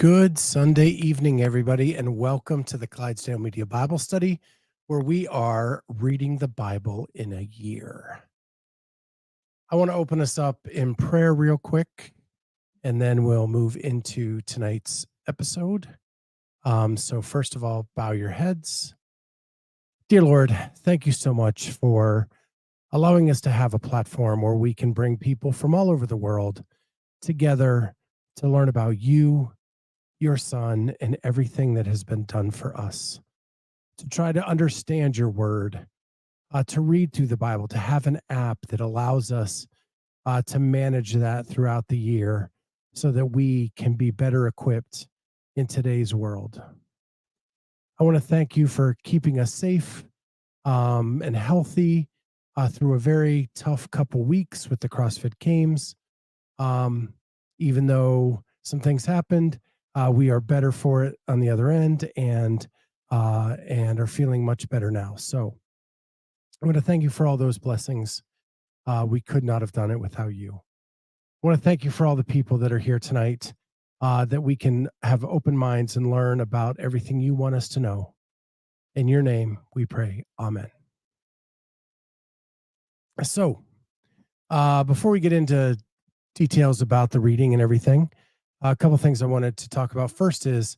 Good Sunday evening, everybody, and welcome to the Clydesdale Media Bible Study, where we are reading the Bible in a year. I want to open us up in prayer real quick, and then we'll move into tonight's episode. So first of all, bow your heads. Dear Lord, thank you so much for allowing us to have a platform where we can bring people from all over the world together to learn about you, your Son, and everything that has been done for us, to try to understand your word, to read through the Bible, to have an app that allows us to manage that throughout the year so that we can be better equipped in today's world. I want to thank you for keeping us safe and healthy through a very tough couple weeks with the CrossFit Games. Even though some things happened, we are better for it on the other end and are feeling much better now. So I want to thank you for all those blessings. We could not have done it without you. I want to thank you for all the people that are here tonight, that we can have open minds and learn about everything you want us to know. In your name, we pray. Amen. So before we get into details about the reading and everything, a couple things I wanted to talk about. First is,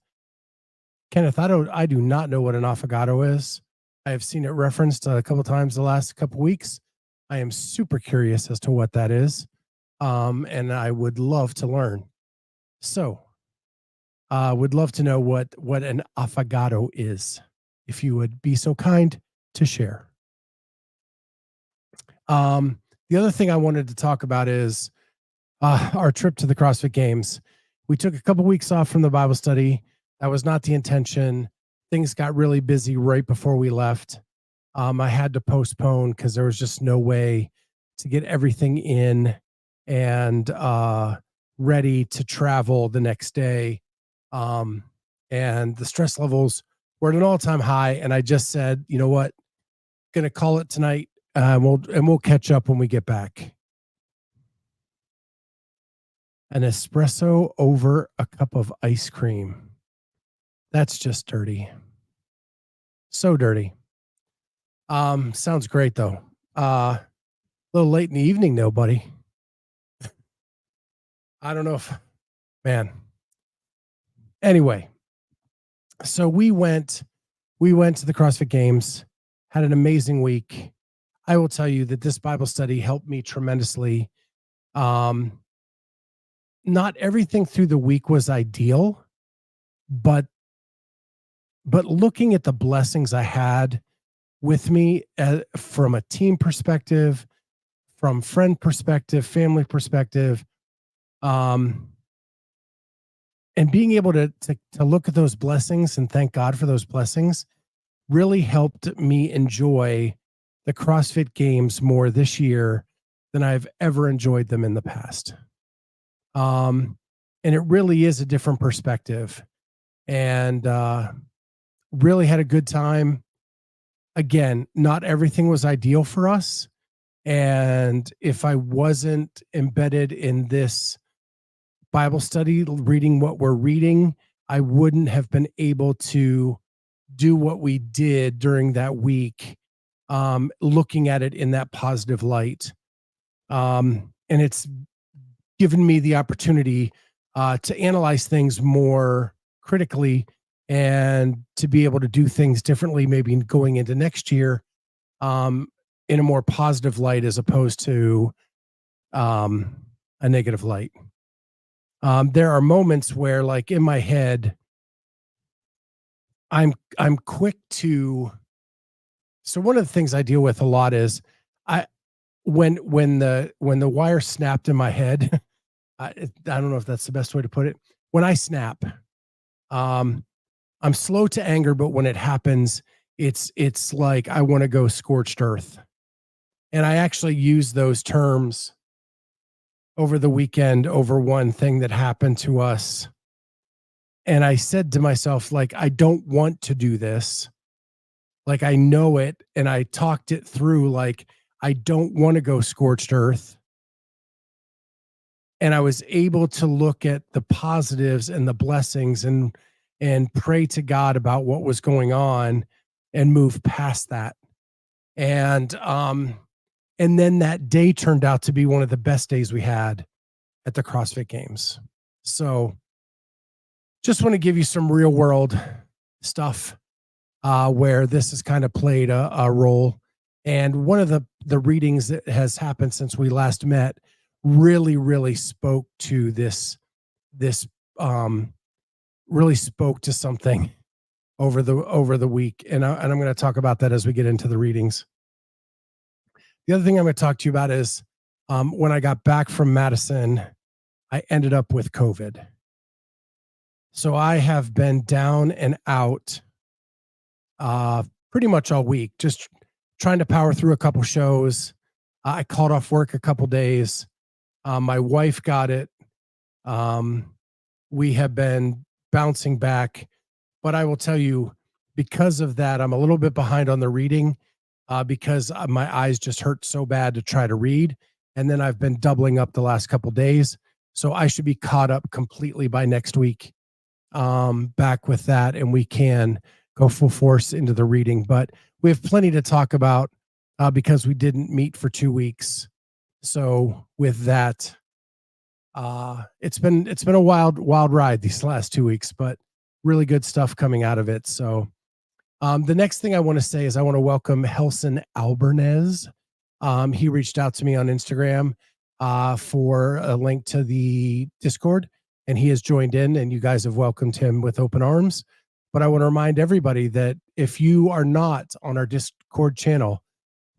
Kenneth, I do not know what an affogato is. I have seen it referenced a couple times the last couple weeks. I am super curious as to what that is, and I would love to learn. So, would love to know what an affogato is, if you would be so kind to share. The other thing I wanted to talk about is our trip to the CrossFit Games. We took a couple weeks off from the Bible study. That was not the intention. Things got really busy right before we left. I had to postpone because there was just no way to get everything in and ready to travel the next day. And the stress levels were at an all-time high. And I just said, you know what, going to call it tonight. We'll catch up when we get back. An espresso over a cup of ice cream. That's just dirty. So dirty. Sounds great though. A little late in the evening though, buddy. I don't know if, man. Anyway, so we went to the CrossFit Games, had an amazing week. I will tell you that this Bible study helped me tremendously. Not everything through the week was ideal, but looking at the blessings I had with me from a team perspective, from friend perspective, family perspective, and being able to look at those blessings and thank God for those blessings really helped me enjoy the CrossFit Games more this year than I've ever enjoyed them in the past. And it really is a different perspective, and really had a good time. Again, not everything was ideal for us. And if I wasn't embedded in this Bible study, reading what we're reading, I wouldn't have been able to do what we did during that week, looking at it in that positive light. And it's given me the opportunity to analyze things more critically and to be able to do things differently, maybe going into next year in a more positive light as opposed to a negative light. There are moments where, like in my head, I'm quick to. So one of the things I deal with a lot is when the wire snapped in my head. I don't know if that's the best way to put it. When I snap, I'm slow to anger, but when it happens, it's like I want to go scorched earth. And I actually use those terms over the weekend over one thing that happened to us. And I said to myself, like, I don't want to do this. Like, I know it. And I talked it through, like, I don't want to go scorched earth. and I was able to look at the positives and the blessings and pray to God about what was going on and move past that. And and then that day turned out to be one of the best days we had at the CrossFit Games. So just want to give you some real world stuff where this has kind of played a role. And one of the readings that has happened since we last met really spoke to this um, really spoke to something over the week, and I'm going to talk about that as we get into the readings. The other thing I'm going to talk to you about is when I got back from Madison, I ended up with COVID. So I have been down and out uh, pretty much all week, just trying to power through a couple shows. I called off work a couple days. My wife got it. Um, we have been bouncing back, but I will tell you, because of that, I'm a little bit behind on the reading because my eyes just hurt so bad to try to read. And then I've been doubling up the last couple days. So I should be caught up completely by next week, back with that, and we can go full force into the reading. But we have plenty to talk about because we didn't meet for 2 weeks. So with that, it's been a wild ride these last 2 weeks, but really good stuff coming out of it. So the next thing I want to say is I want to welcome Helson Albernez. He reached out to me on Instagram for a link to the Discord, and he has joined in, and you guys have welcomed him with open arms. But I want to remind everybody that if you are not on our Discord channel,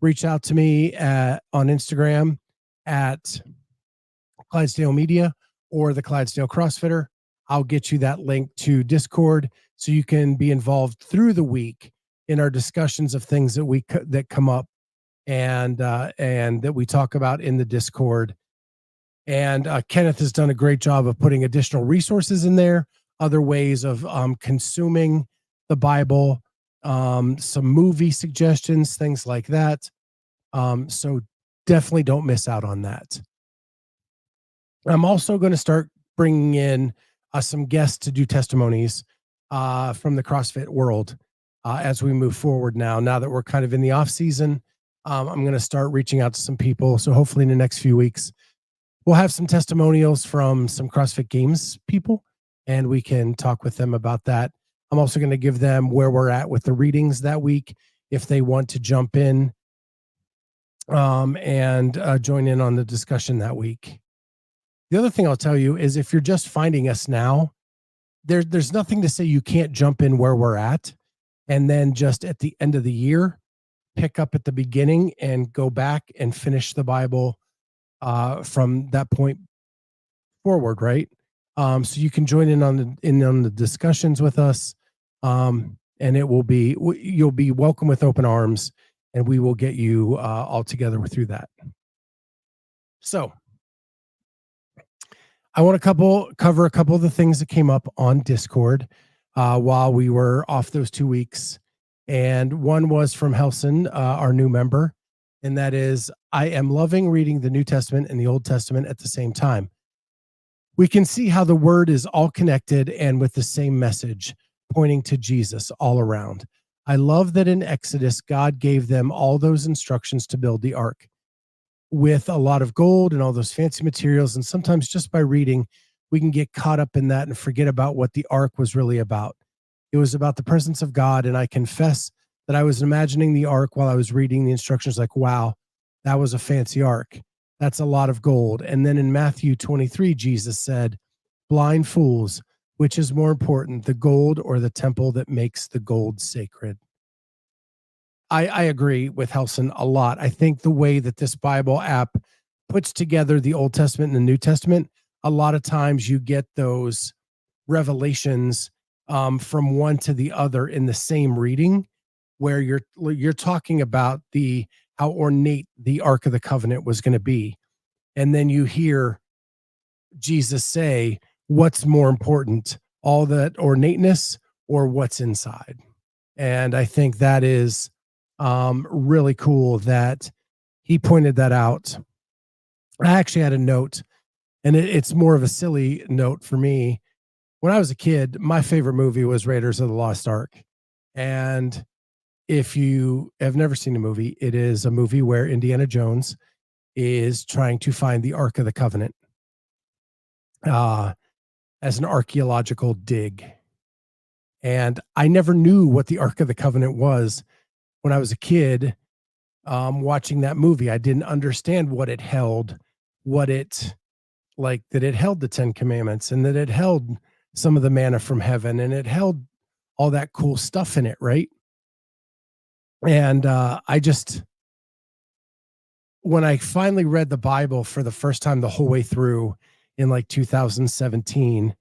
reach out to me on Instagram at Clydesdale Media or the Clydesdale CrossFitter. I'll get you that link to Discord so you can be involved through the week in our discussions of things that come up and that we talk about in the Discord. And Kenneth has done a great job of putting additional resources in there, other ways of consuming the Bible, some movie suggestions, things like that. So definitely don't miss out on that. I'm also going to start bringing in some guests to do testimonies from the CrossFit world as we move forward now that we're kind of in the off season. I'm going to start reaching out to some people. So hopefully in the next few weeks, we'll have some testimonials from some CrossFit Games people, and we can talk with them about that. I'm also going to give them where we're at with the readings that week if they want to jump in and join in on the discussion that week. The other thing I'll tell you is if you're just finding us now, there's nothing to say you can't jump in where we're at and then just at the end of the year, pick up at the beginning and go back and finish the Bible from that point forward, right? So you can join in on the discussions with us, and you'll be welcome with open arms, and we will get you all together through that. So I want to cover a couple of the things that came up on Discord while we were off those 2 weeks. And one was from Helson, our new member, and that is, I am loving reading the New Testament and the Old Testament at the same time. We can see how the word is all connected and with the same message, pointing to Jesus all around. I love that in Exodus, God gave them all those instructions to build the ark with a lot of gold and all those fancy materials. And sometimes just by reading, we can get caught up in that and forget about what the ark was really about. It was about the presence of God. And I confess that I was imagining the ark while I was reading the instructions, like, wow, that was a fancy ark. That's a lot of gold. And then in Matthew 23, Jesus said, blind fools, which is more important, the gold or the temple that makes the gold sacred? I agree with Helson a lot. I think the way that this Bible app puts together the Old Testament and the New Testament, a lot of times you get those revelations from one to the other in the same reading, where you're talking about how ornate the Ark of the Covenant was going to be, and then you hear Jesus say, "What's more important, all that ornateness or what's inside?" And I think that is really cool that he pointed that out. I actually had a note and it's more of a silly note for me. When I was a kid, my favorite movie was Raiders of the Lost Ark. And if you have never seen the movie, it is a movie where Indiana Jones is trying to find the Ark of the Covenant uh, as an archaeological dig. And I never knew what the Ark of the Covenant was when I was a kid watching that movie. I didn't understand what it held, what it like that it held the Ten Commandments and that it held some of the manna from heaven and it held all that cool stuff in it, right? And I just, when I finally read the Bible for the first time the whole way through in like 2017,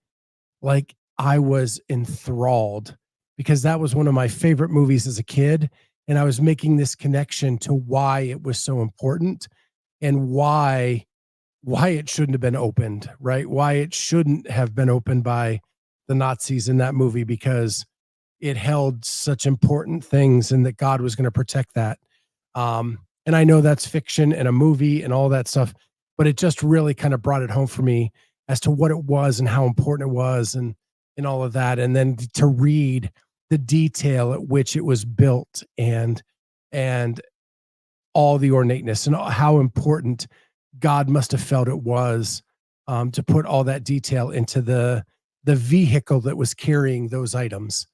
like I was enthralled because that was one of my favorite movies as a kid. And I was making this connection to why it was so important and why it shouldn't have been opened, right? Why it shouldn't have been opened by the Nazis in that movie because it held such important things and that God was going to protect that. And I know that's fiction and a movie and all that stuff, but it just really kind of brought it home for me as to what it was and how important it was and all of that. And then to read the detail at which it was built and all the ornateness and how important God must have felt it was to put all that detail into the vehicle that was carrying those items.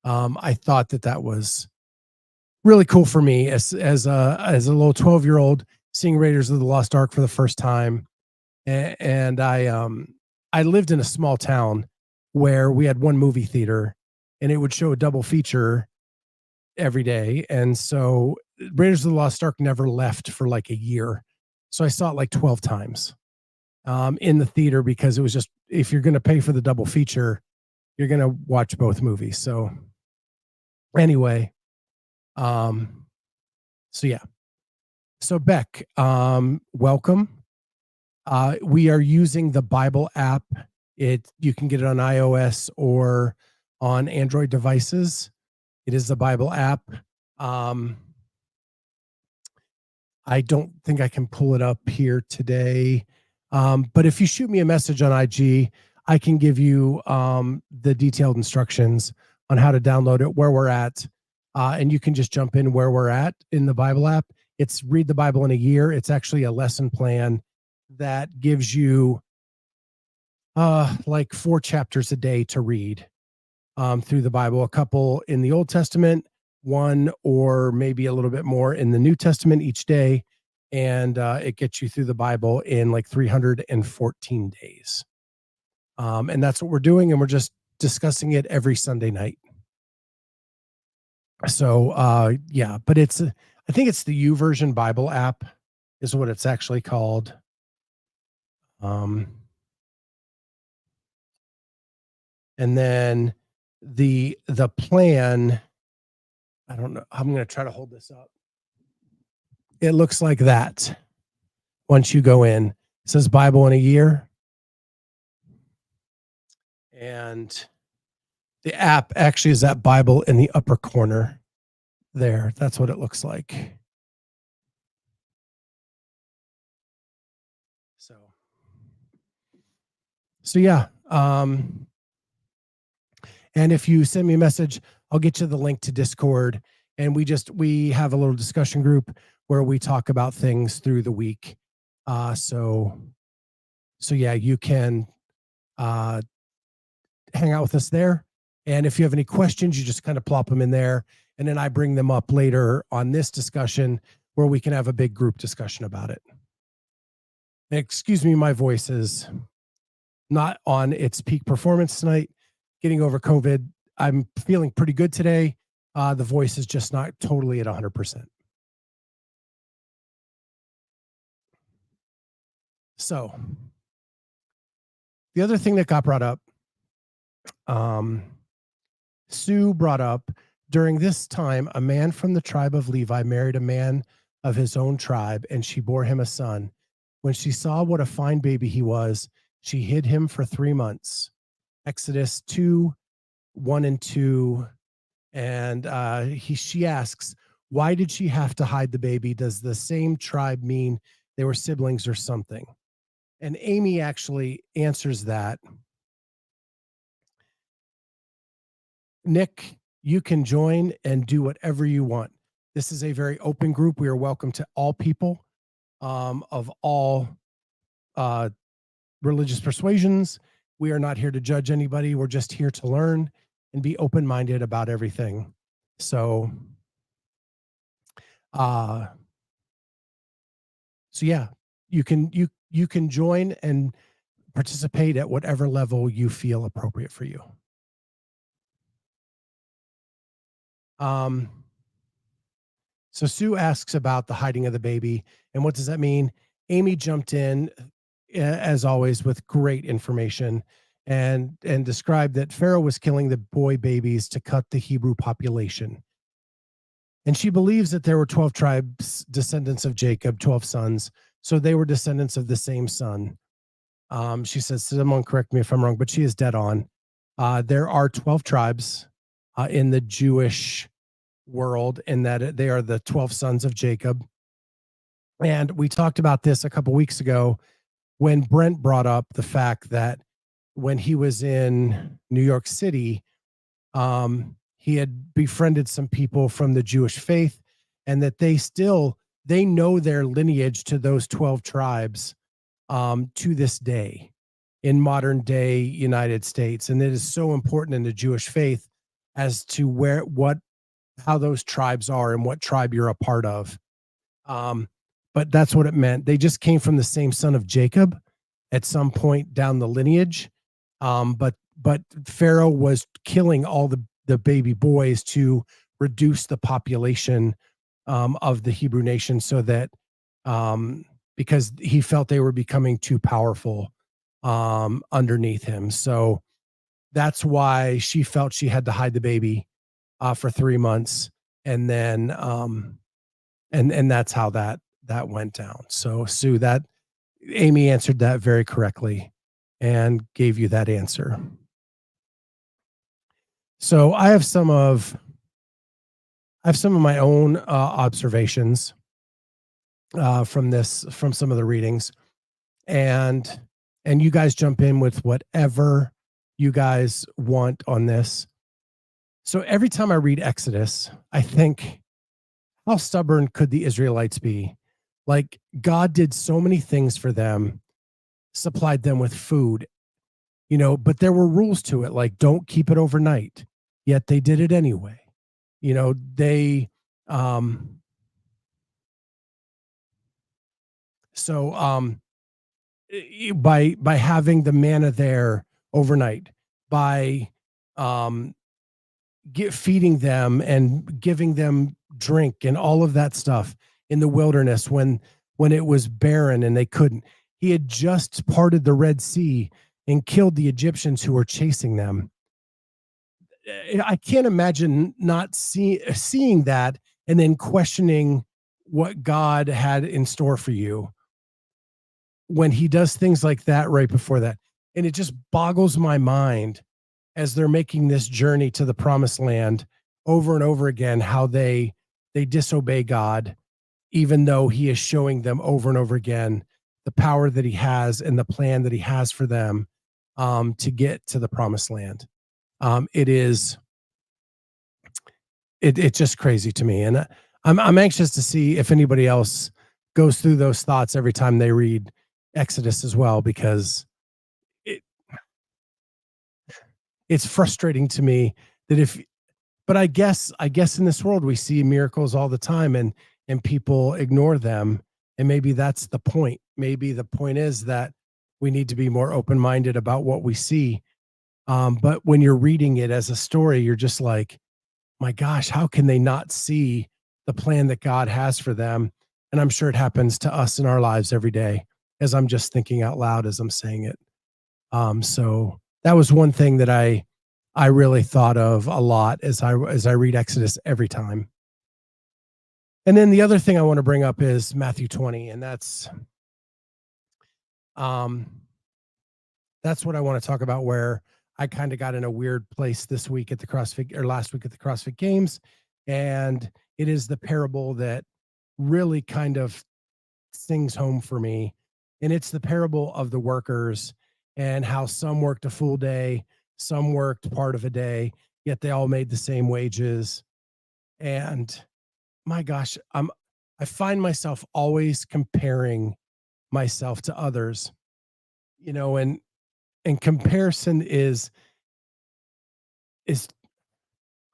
I thought that that was really cool for me as a little 12-year-old seeing Raiders of the Lost Ark for the first time. And I lived in a small town where we had one movie theater and it would show a double feature every day. And so Raiders of the Lost Ark never left for like a year. So I saw it like 12 times in the theater because it was just, if you're going to pay for the double feature, you're going to watch both movies. So anyway, um, so yeah. So Beck, welcome. We are using the Bible app. You can get it on iOS or on Android devices. It is the Bible app. Um, I don't think I can pull it up here today. But if you shoot me a message on IG, I can give you the detailed instructions on how to download it, where we're at. And you can just jump in where we're at in the Bible app. It's Read the Bible in a Year. It's actually a lesson plan that gives you like 4 chapters a day to read through the Bible, a couple in the Old Testament, one or maybe a little bit more in the New Testament each day. And it gets you through the Bible in like 314 days. And that's what we're doing. And we're just discussing it every Sunday night. So, yeah, but I think it's the U Version Bible app is what it's actually called. Um, and then the plan, I don't know. I'm going to try to hold this up. It looks like that. Once you go in, it says Bible in a Year. And the app actually is that Bible in the upper corner there. That's what it looks like. So yeah. And if you send me a message, I'll get you the link to Discord. And we have a little discussion group where we talk about things through the week. So yeah, you can hang out with us there. And if you have any questions, you just kind of plop them in there. And then I bring them up later on this discussion where we can have a big group discussion about it. Excuse me, my voice is not on its peak performance tonight. Getting over COVID. I'm feeling pretty good today. The voice is just not totally at 100%. So the other thing that got brought up, Sue brought up, during this time, a man from the tribe of Levi married a man of his own tribe, and she bore him a son. When she saw what a fine baby he was, she hid him for 3 months. Exodus 2, 1 and 2. And she asks, why did she have to hide the baby? Does the same tribe mean they were siblings or something? And Amy actually answers that. Nick, you can join and do whatever you want. This is a very open group. We are welcome to all people of all uh, religious persuasions. We are not here to judge anybody. We're just here to learn and be open minded about everything. So, uh, so yeah, you can join and participate at whatever level you feel appropriate for you. Um, so Sue asks about the hiding of the baby and what does that mean? Amy jumped in as always with great information and described that Pharaoh was killing the boy babies to cut the Hebrew population. And she believes that there were 12 tribes, descendants of Jacob, 12 sons. So they were descendants of the same son. She says, someone correct me if I'm wrong, but she is dead on. There are 12 tribes in the Jewish world, and that they are the 12 sons of Jacob. And we talked about this a couple weeks ago when Brent brought up the fact that when he was in New York City, he had befriended some people from the Jewish faith, and that they know their lineage to those 12 tribes to this day in modern day United States. And it is so important in the Jewish faith as to how those tribes are and what tribe you're a part of. Um, but that's what it meant. They just came from the same son of Jacob at some point down the lineage. But Pharaoh was killing all the baby boys to reduce the population of the Hebrew nation so that because he felt they were becoming too powerful underneath him. So that's why she felt she had to hide the baby for 3 months, and then and that's how that went down. So Sue, that Amy answered that very correctly and gave you that answer. So I have some of my own observations from some of the readings, and you guys jump in with whatever you guys want on this. So every time I read Exodus, I think, how stubborn could the Israelites be? Like, God did so many things for them, supplied them with food, but there were rules to it, like don't keep it overnight. Yet they did it anyway. They um so by having the manna there overnight, by um feeding them and giving them drink and all of that stuff in the wilderness when it was barren and they couldn't. He had just parted the Red Sea and killed the Egyptians who were chasing them. I can't imagine not seeing that and then questioning what God had in store for you when he does things like that right before that. And it just boggles my mind as they're making this journey to the promised land over and over again, how they disobey God, even though he is showing them over and over again the power that he has and the plan that he has for them to get to the promised land. It is it's just crazy to me, and I'm anxious to see if anybody else goes through those thoughts every time they read Exodus as well, because it, it's frustrating to me that if but I guess in this world we see miracles all the time, and people ignore them, and maybe that's the point. Maybe the point is that we need to be more open-minded about what we see. But when you're reading it as a story, you're just like, my gosh, how can they not see the plan that God has for them? And I'm sure it happens to us in our lives every day, as I'm just thinking out loud as I'm saying it. So that was one thing that I really thought of a lot as I read Exodus every time. And then the other thing I want to bring up is Matthew 20, and um that's what I want to talk about, where I kind of got in a weird place this week at the CrossFit, or last week at the CrossFit Games, and it is the parable that really kind of sings home for me. And it's the parable of the workers and how some worked a full day, some worked part of a day, yet they all made the same wages. And my gosh, I find myself always comparing myself to others, and comparison is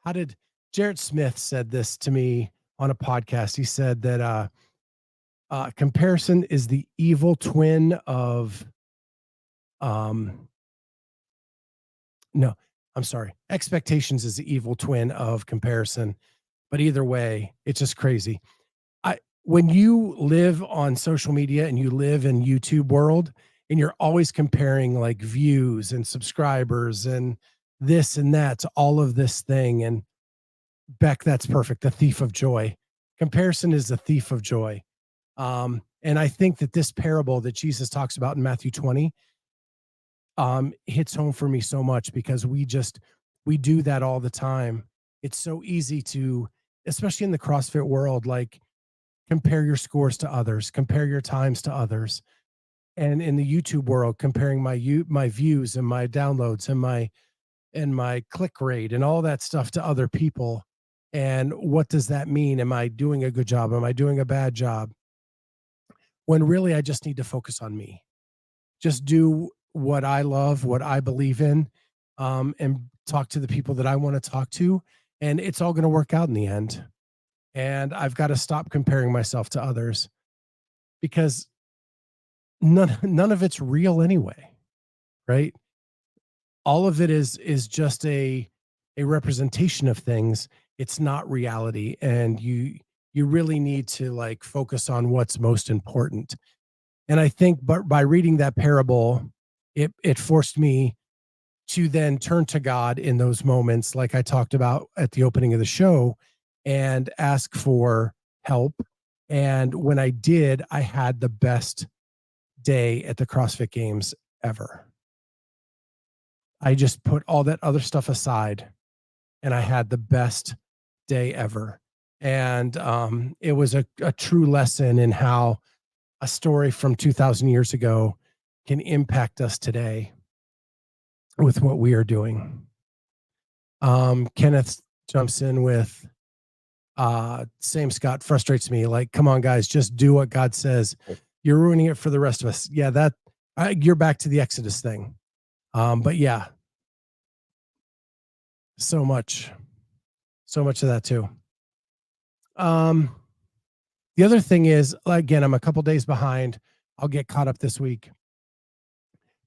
how did Jared Smith said this to me on a podcast. He said that comparison is the evil twin of um no, I'm sorry. Expectations is the evil twin of comparison. But either way, it's just crazy. I When you live on social media and you live in YouTube world and you're always comparing like views and subscribers and this and that to all of this thing, and Beck, that's perfect. The thief of joy. Comparison is the thief of joy. And I think that this parable that Jesus talks about in Matthew 20 hits home for me so much because we do that all the time. It's so easy to, especially in the CrossFit world, like compare your scores to others, compare your times to others, and in the YouTube world, comparing my views and my downloads and my click rate and all that stuff to other people. And what does that mean? Am I doing a good job? Am I doing a bad job? When really I just need to focus on me. Just do what I love, what I believe in, and talk to the people that I want to talk to. And it's all going to work out in the end. And I've got to stop comparing myself to others because none of it's real anyway, right? All of it is just a representation of things. It's not reality, and you really need to like focus on what's most important. And I think, but by reading that parable, it forced me to then turn to God in those moments, like I talked about at the opening of the show, and ask for help. And when I did, I had the best day at the CrossFit Games ever. I just put all that other stuff aside and I had the best day ever. And it was a true lesson in how a story from 2,000 years ago can impact us today with what we are doing. Kenneth jumps in with same Scott frustrates me. Like, come on, guys, just do what God says. You're ruining it for the rest of us. Yeah, you're back to the Exodus thing. But yeah, so much of that too. The other thing is, again, I'm a couple days behind. I'll get caught up this week.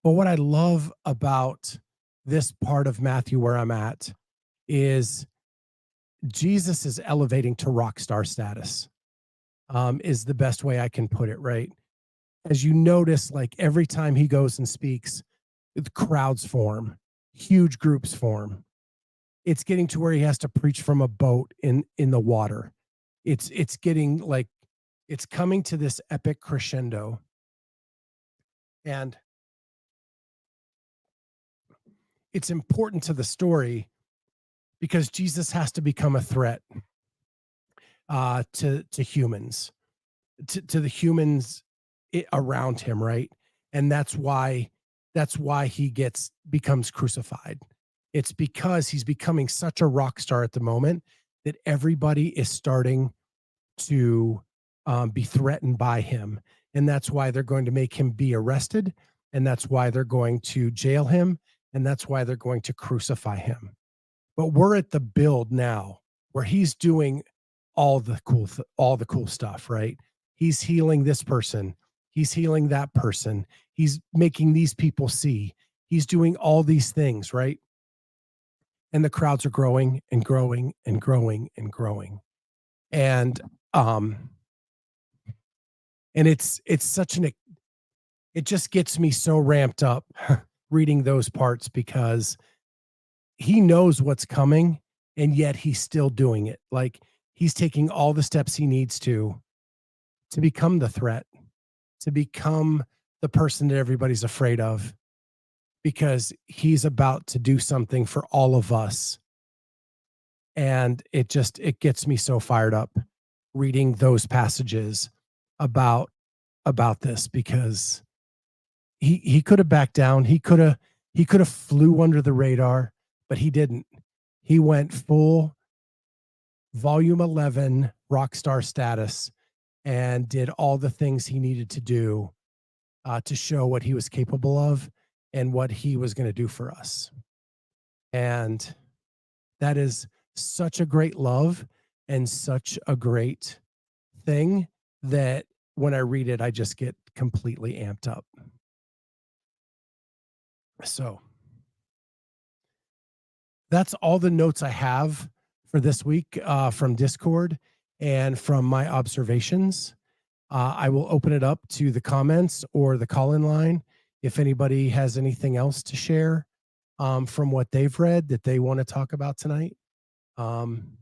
But what I love about this part of Matthew where I'm at is Jesus is elevating to rock star status, is the best way I can put it, right? As you notice, like every time he goes and speaks, the crowds form, huge groups form. It's getting to where he has to preach from a boat in the water. It's getting like it's coming to this epic crescendo. And it's important to the story because Jesus has to become a threat to humans, to the humans around him, right? And that's why he becomes crucified. It's because he's becoming such a rock star at the moment that everybody is starting to be threatened by him, and that's why they're going to make him be arrested, and that's why they're going to jail him, and that's why they're going to crucify him. But we're at the build now where he's doing all the cool stuff, right? He's healing this person, he's healing that person, he's making these people see, he's doing all these things, right? And the crowds are growing and growing and growing and growing. And um and it's such an it just gets me so ramped up reading those parts because he knows what's coming and yet he's still doing it. Like he's taking all the steps he needs to become the threat, to become the person that everybody's afraid of, because he's about to do something for all of us. And it gets me so fired up reading those passages about about this because he could have backed down. He could have flew under the radar, but he didn't. He went full volume 11 rock star status and did all the things he needed to do to show what he was capable of and what he was going to do for us. And that is such a great love and such a great thing that when I read it, I just get completely amped up. So that's all the notes I have for this week from Discord and from my observations. I will open it up to the comments or the call in line if anybody has anything else to share from what they've read that they want to talk about tonight. Um,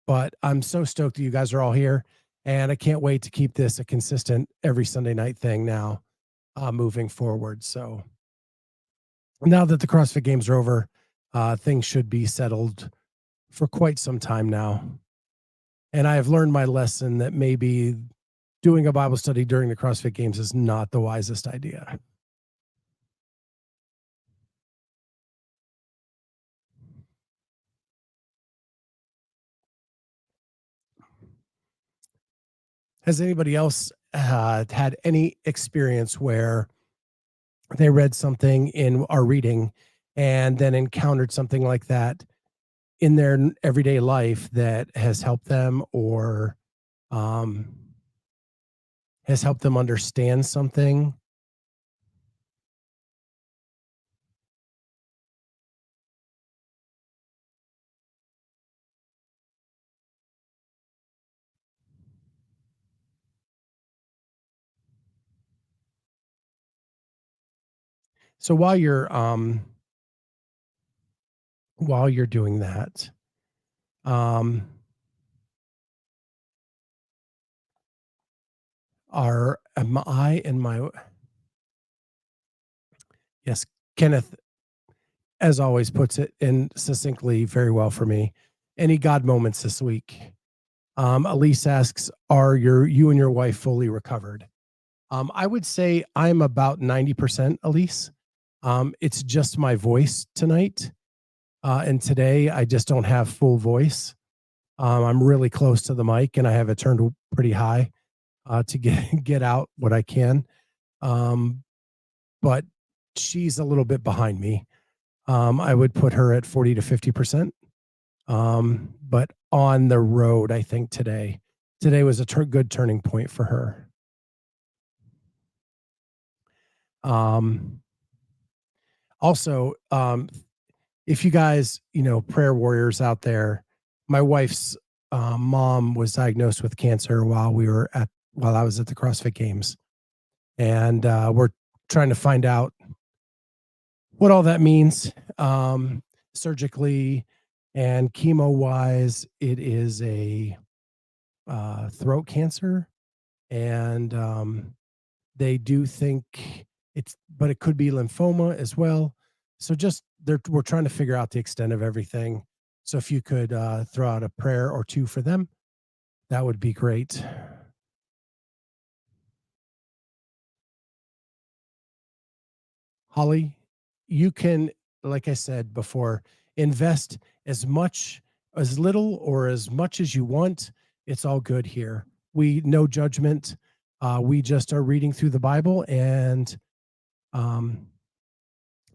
but I'm so stoked that you guys are all here, and I can't wait to keep this a consistent every Sunday night thing now moving forward. So now that the CrossFit Games are over, things should be settled for quite some time now. And I have learned my lesson that maybe doing a Bible study during the CrossFit Games is not the wisest idea. Has anybody else had any experience where they read something in our reading and then encountered something like that in their everyday life that has helped them or um, has helped them understand something? So while you're doing that, um, are am I and my yes, Kenneth, as always, puts it in succinctly very well for me. Any God moments this week? Elise asks, "Are you and your wife fully recovered?" I would say I'm about 90%, Elise. It's just my voice tonight, and today I just don't have full voice. I'm really close to the mic, and I have it turned pretty high to get get out what I can. Um, but she's a little bit behind me. I would put her at 40 to 50%. But on the road, I think today was a good turning point for her. Um, also, if you guys, prayer warriors out there, my wife's mom was diagnosed with cancer while I was at the CrossFit Games, and we're trying to find out what all that means surgically and chemo wise. It is a throat cancer, and they do think but it could be lymphoma as well. So we're trying to figure out the extent of everything. So if you could throw out a prayer or two for them, that would be great. Holly, you can, like I said before, invest as little or as much as you want. It's all good here. We no judgment. We just are reading through the Bible, um,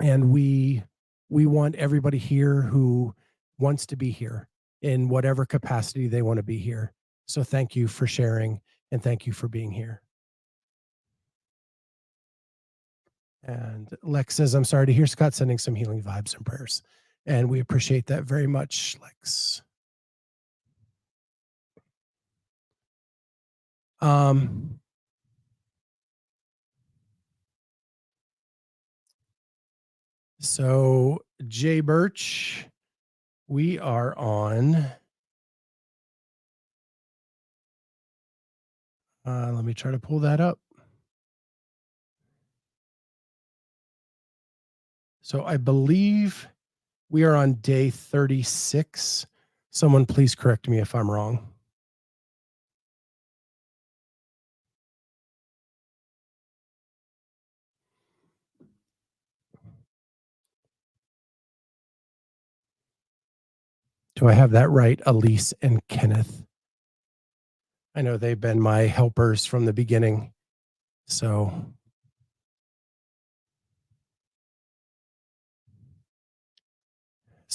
and we want everybody here who wants to be here in whatever capacity they want to be here. So thank you for sharing and thank you for being here. And Lex says, I'm sorry to hear Scott sending some healing vibes and prayers. And we appreciate that very much, Lex. Um, so Jay Birch, we are on. Let me try to pull that up. So I believe we are on day 36. Someone please correct me if I'm wrong. Do I have that right? Elise and Kenneth. I know they've been my helpers from the beginning. So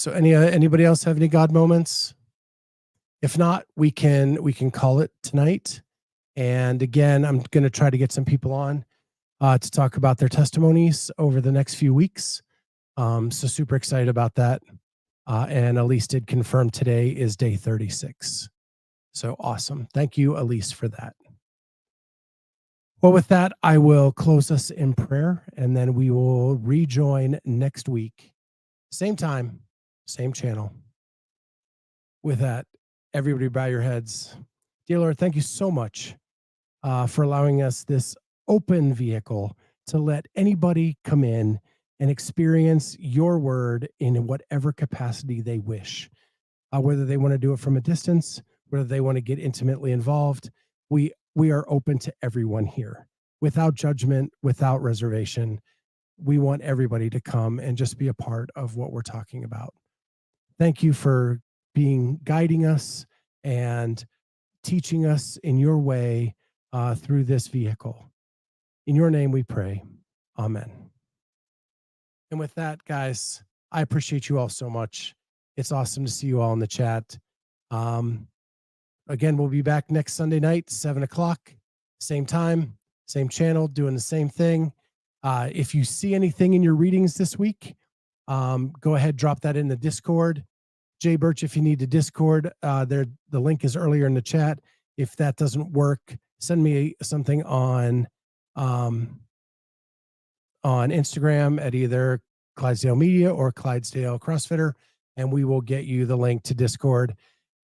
anybody else have any God moments? If not, we can call it tonight. And again, I'm going to try to get some people on to talk about their testimonies over the next few weeks. So super excited about that. And Elise did confirm today is day 36. So awesome. Thank you, Elise, for that. Well, with that, I will close us in prayer, and then we will rejoin next week. Same time, same channel. With that, everybody bow your heads. Dear Lord, thank you so much for allowing us this open vehicle to let anybody come in and experience your word in whatever capacity they wish, whether they want to do it from a distance, whether they want to get intimately involved. We are open to everyone here without judgment, without reservation. We want everybody to come and just be a part of what we're talking about. Thank you for guiding us and teaching us in your way through this vehicle. In your name we pray. Amen. And with that, guys, I appreciate you all so much. It's awesome to see you all in the chat. Again, we'll be back next Sunday night, 7:00, same time, same channel, doing the same thing. If you see anything in your readings this week, go ahead, drop that in the Discord. Jay Birch, if you need the Discord, the link is earlier in the chat. If that doesn't work, send me something on Instagram at either Clydesdale Media or Clydesdale CrossFitter, and we will get you the link to Discord.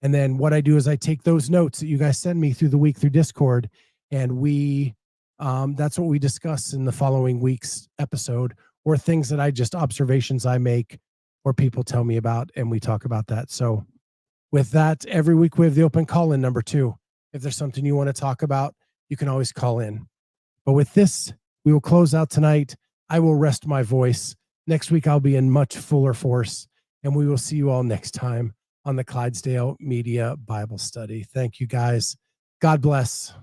And then what I do is I take those notes that you guys send me through the week through Discord, and that's what we discuss in the following week's episode, or things that observations I make or people tell me about, and we talk about that. So with that, every week we have the open call-in number 2. If there's something you want to talk about, you can always call in. But with this, we will close out tonight. I will rest my voice. Next week, I'll be in much fuller force, and we will see you all next time on the Clydesdale Media Bible Study. Thank you, guys. God bless.